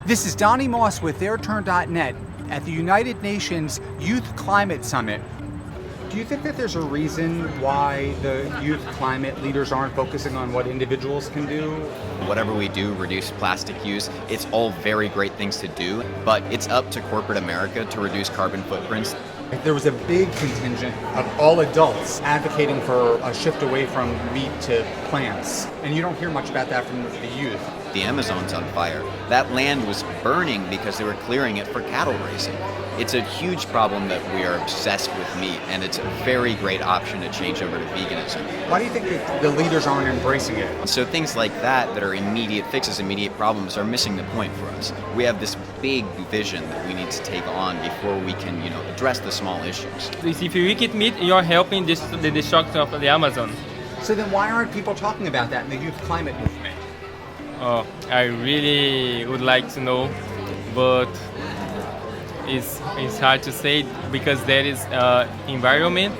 This is Donnie Moss with TheirTurn.net at the United Nations Youth Climate Summit. Do you think that there's a reason why the youth climate leaders aren't focusing on what individuals can do? Whatever we do, reduce plastic use, it's all very great things to do, but it's up to corporate America to reduce carbon footprints. There was a big contingent of all adults advocating for a shift away from meat to plants, and you don't hear much about that from the youth. The Amazon's on fire. That land was burning because they were clearing it for cattle raising. It's a huge problem that we are obsessed with meat, and it's a very great option to change over to veganism. Why do you think that the leaders aren't embracing it? So things like that are immediate fixes, immediate problems, are missing the point for us. We have this big vision that we need to take on before we can, address the small issues. If you eat meat, you're helping the destruction of the Amazon. So then why aren't people talking about that in the youth climate movement? Oh, I really would like to know, but it's hard to say because there is environment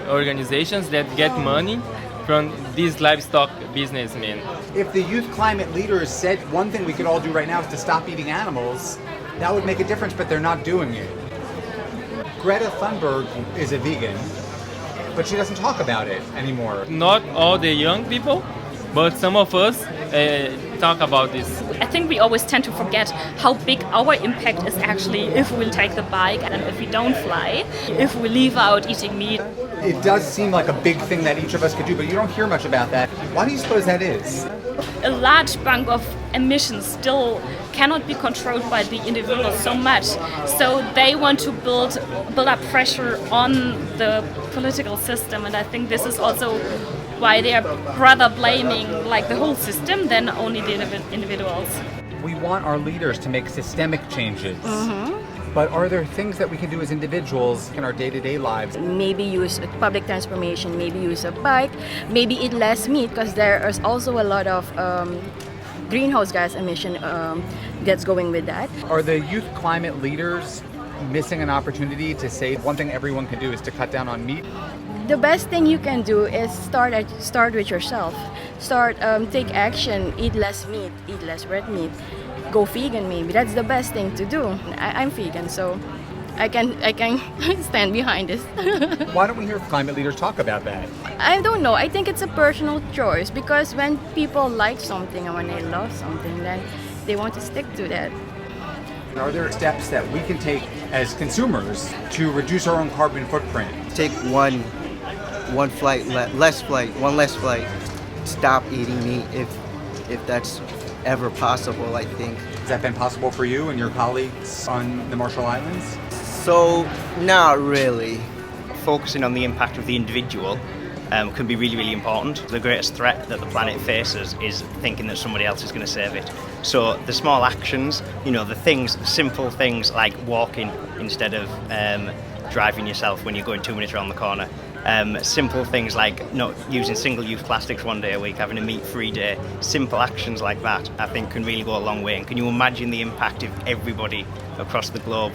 organizations that get money from these livestock businessmen. If the youth climate leaders said one thing we could all do right now is to stop eating animals, that would make a difference, but they're not doing it. Greta Thunberg is a vegan, but she doesn't talk about it anymore. Not all the young people, but some of us talk about this. I think we always tend to forget how big our impact is actually if we take the bike and if we don't fly, if we leave out eating meat. It does seem like a big thing that each of us could do, but you don't hear much about that. Why do you suppose that is? A large chunk of emissions still cannot be controlled by the individuals so much. So they want to build up pressure on the political system, and I think this is also why they are rather blaming the whole system than only the individuals. We want our leaders to make systemic changes. But are there things that we can do as individuals in our day-to-day lives? Maybe use public transportation, maybe use a bike, maybe eat less meat because there is also a lot of greenhouse gas emission that's going with that. Are the youth climate leaders missing an opportunity to say one thing everyone can do is to cut down on meat? The best thing you can do is start with yourself. Take action, eat less meat, eat less red meat. Go vegan maybe. That's the best thing to do. I'm vegan, so I can stand behind this. Why don't we hear climate leaders talk about that? I don't know. I think it's a personal choice because when people like something and when they love something, then they want to stick to that. Are there steps that we can take as consumers to reduce our own carbon footprint? Take one less flight. Stop eating meat if that's ever possible, I think. Has that been possible for you and your colleagues on the Marshall Islands? So, not really. Focusing on the impact of the individual can be really, really important. The greatest threat that the planet faces is thinking that somebody else is going to save it. So the small actions, the simple things like walking instead of driving yourself when you're going 2 minutes around the corner. Simple things like not using single-use plastics one day a week, having a meat-free day. Simple actions like that, I think, can really go a long way. And can you imagine the impact if everybody across the globe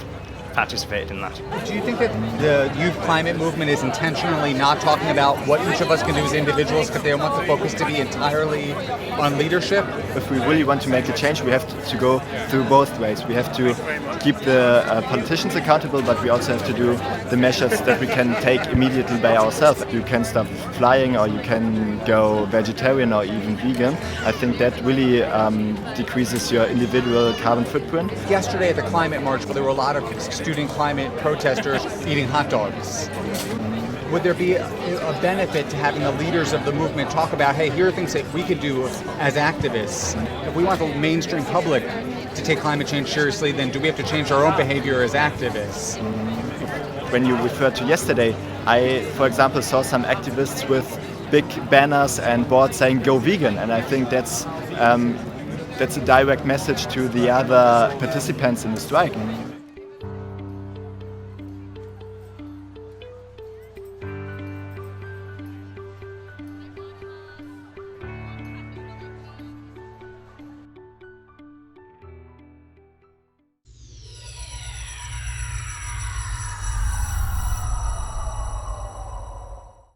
participated in that? Do you think that the youth climate movement is intentionally not talking about what each of us can do as individuals because they want the focus to be entirely on leadership? If we really want to make a change, we have to go through both ways. We have to keep the politicians accountable, but we also have to do the measures that we can take immediately by ourselves. You can stop flying, or you can go vegetarian or even vegan. I think that really decreases your individual carbon footprint. Yesterday at the climate march, there were a lot of student climate protesters eating hot dogs. Would there be a benefit to having the leaders of the movement talk about, hey, here are things that we could do as activists? If we want the mainstream public to take climate change seriously, then do we have to change our own behavior as activists? When you referred to yesterday, I, for example, saw some activists with big banners and boards saying "Go vegan," and I think that's a direct message to the other participants in the strike.